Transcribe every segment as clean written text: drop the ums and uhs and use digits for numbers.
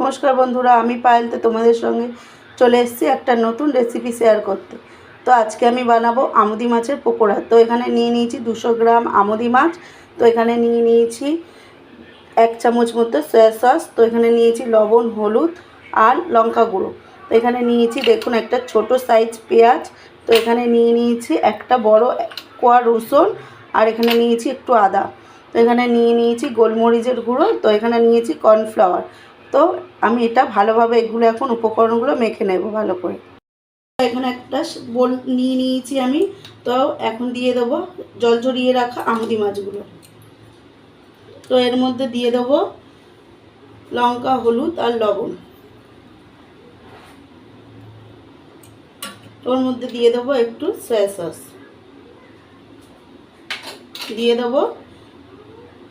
নমস্কার বন্ধুরা, আমি পায়েলতে তোমাদের সঙ্গে চলে এসেছি একটা নতুন রেসিপি শেয়ার করতে। তো আজকে আমি বানাবো আমুদি মাছের পকোড়া। তো এখানে নিয়ে নিয়েছি 200 গ্রাম আমুদি মাছ। তো এখানে নিয়ে নিয়েছি 1 চামচ মতো সয়া সস। তো এখানে নিয়েছি লবণ, হলুদ আর লঙ্কা গুঁড়ো। তো এখানে নিয়েছি দেখুন একটা ছোট সাইজ পেঁয়াজ। তো এখানে নিয়ে নিয়েছি একটা বড় কোয়া রসুন আর এখানে নিয়েছি একটু আদা। তো এখানে নিয়ে নিয়েছি গোলমরিচের গুঁড়ো। তো এখানে নিয়েছি কর্নফ্লাওয়ার। তো আমি এটা ভালোভাবে এগুলো এখন উপকরণগুলো মেখে নেব ভালো করে। এখানে একটা বোল নিয়ে নিয়েছি আমি। তো এখন দিয়ে দেবো জল ঝরিয়ে রাখা আমুদি মাছগুলো। তো এর মধ্যে দিয়ে দেবো লঙ্কা, হলুদ আর লবণ। ওর মধ্যে দিয়ে দেবো একটু সয়া সস, দিয়ে দেবো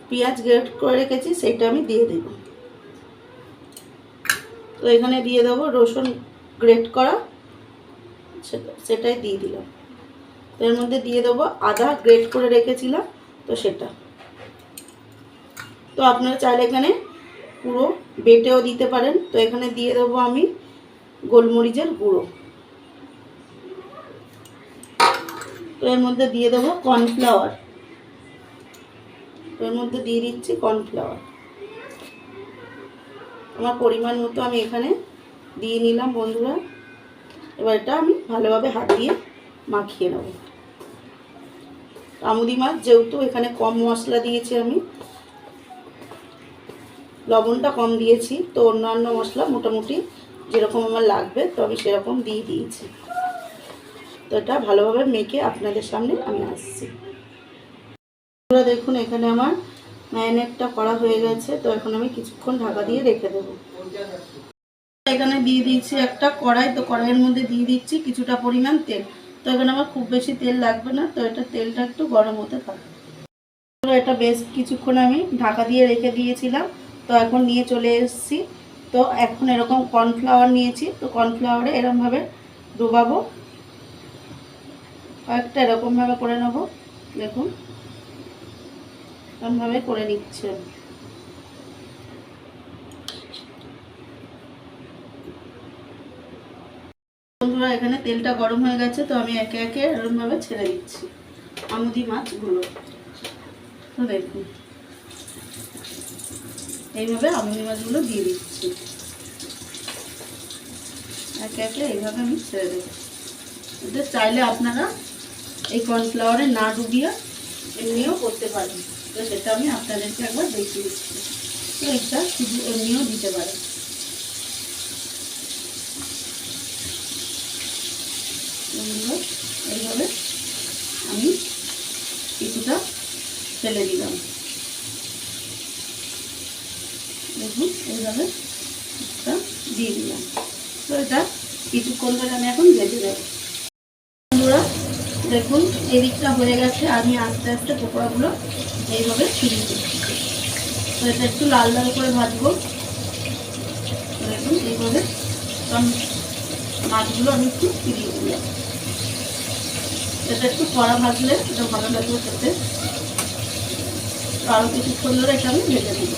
পেঁয়াজ গ্রেট করে রেখেছি সেটা আমি দিয়ে দেব। তো এখানে দিয়ে দেবো রসুন গ্রেট করা, সেটাই দিয়ে দিলাম। তো এর মধ্যে দিয়ে দেবো আদা গ্রেট করে রেখেছিলাম, তো সেটা। তো আপনারা চাইলে এখানে পুরো বেটেও দিতে পারেন। তো এখানে দিয়ে দেবো আমি গোলমরিচের গুঁড়ো। তো এর মধ্যে দিয়ে দেবো কর্নফ্লাওয়ার। তো এর মধ্যে দিয়ে দিচ্ছি কর্নফ্লাওয়ার আমার পরিমাণ মতো আমি এখানে দিয়ে নিলাম বন্ধুরা। এবার এটা আমি ভালোভাবে হাত দিয়ে মাখিয়ে নেব। আমুদি মাছ যেহেতু এখানে কম মশলা দিয়েছি, আমি লবণটা কম দিয়েছি, তো অন্যান্য মশলা মোটামুটি যেরকম আমার লাগবে তো আমি সেরকম দিয়ে দিয়েছি। তো এটা ভালোভাবে মেখে আপনাদের সামনে আমি আসছি। দেখুন এখানে আমার ম্যারিনেটটা করা হয়ে গেছে। তো এখন আমি কিছুক্ষণ ঢাকা দিয়ে রেখে দেবো। এখানে দিয়ে দিয়েছি একটা কড়াই। তো কড়াইয়ের মধ্যে দিয়ে দিচ্ছি কিছুটা পরিমাণ তেল। তো এখানে আমার খুব বেশি তেল লাগবে না, তো এটা তেলটা একটু গরম হতে থাকবে। এটা বেশ কিছুক্ষণ আমি ঢাকা দিয়ে রেখে দিয়েছিলাম। তো এখন নিয়ে চলে এসেছি। তো এখন এরকম কর্নফ্লাওয়ার নিয়েছি। তো কর্নফ্লাওয়ারে এরকমভাবে ডুবাবো, কয়েকটা এরকমভাবে করে নেব। দেখুন এরকমভাবে করে নিচ্ছে। বন্ধুরা এখানে তেলটা গরম হয়ে গেছে। তো আমি একে একে এরকমভাবে ছেড়ে দিচ্ছি আমুদি মাছগুলো। তো দেখুন এইভাবে আমুদি মাছগুলো দিয়ে দিচ্ছি একে একে। এইভাবে আমি ছেড়ে দেবো। এটা চাইলে আপনারা এই কর্নফ্লাওয়ারে না ডুবিয়ে এমনিও করতে পারেন। তো সেটা আমি আপনাদেরকে একবার দেখিয়ে দিচ্ছি। তো এটা শুধু এমনিও দিতে পারেন। এইভাবে আমি কিছুটা ফেলে দিলাম। দেখুন এইভাবে এটা দিয়ে দিলাম। তো এটা কিছুক্ষণ ধরে আমি এখন ভেজে দেব। বন্ধুরা দেখুন এদিকটা হয়ে গেছে। আমি আস্তে আস্তে পকোড়াগুলো এইভাবে ছিঁড়িয়ে দিচ্ছি। তো এটা একটু লাল লাল করে ভাজবো। দেখুন এইভাবে মাছগুলো আমি একটু ছিঁড়িয়ে দিলাম। এটা একটু কড়া ভাজলে এটা ভালো লাগবে খেতে। আরও কিছুক্ষণ ধরে এটা আমি ভেজে দেবো।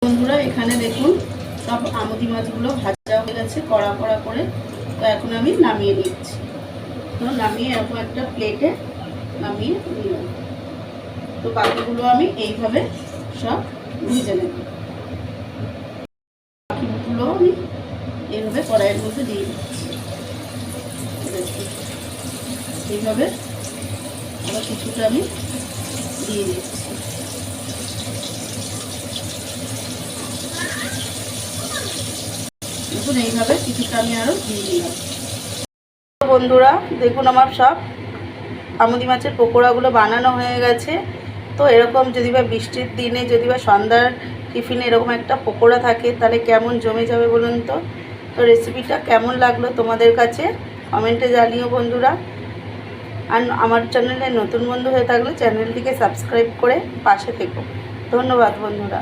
বন্ধুরা এখানে দেখুন সব আমুদি মাছগুলো ভাজা হয়ে গেছে কড়া কড়া করে। তো এখন আমি নামিয়ে নিচ্ছি। তো নামিয়ে এরকম একটা প্লেটে নামিয়ে নিলাম। তো বাকিগুলো আমি এইভাবে সব ভেজে নেব। বাকিগুলো আমি এইভাবে কড়াইয়ের মধ্যে দিয়ে দিচ্ছি। এইভাবে আবার কিছুটা আমি দিয়ে দিচ্ছি। দেখুন এইভাবে কিছুটা আমি আরও দিয়ে দিলাম। বন্ধুরা দেখুন আমার সব আমুদি মাছের পকোড়াগুলো বানানো হয়ে গেছে। তো এরকম যদি বা বৃষ্টির দিনে যদি বা সন্ধ্যার টিফিনে এরকম একটা পকোড়া থাকে তাহলে কেমন জমে যাবে বলুন তো। তো রেসিপিটা কেমন লাগলো তোমাদের কাছে কমেন্টে জানিও বন্ধুরা। আর আমার চ্যানেলে নতুন বন্ধু হয়ে থাকলে চ্যানেলটিকে সাবস্ক্রাইব করে পাশে থেকো। ধন্যবাদ বন্ধুরা।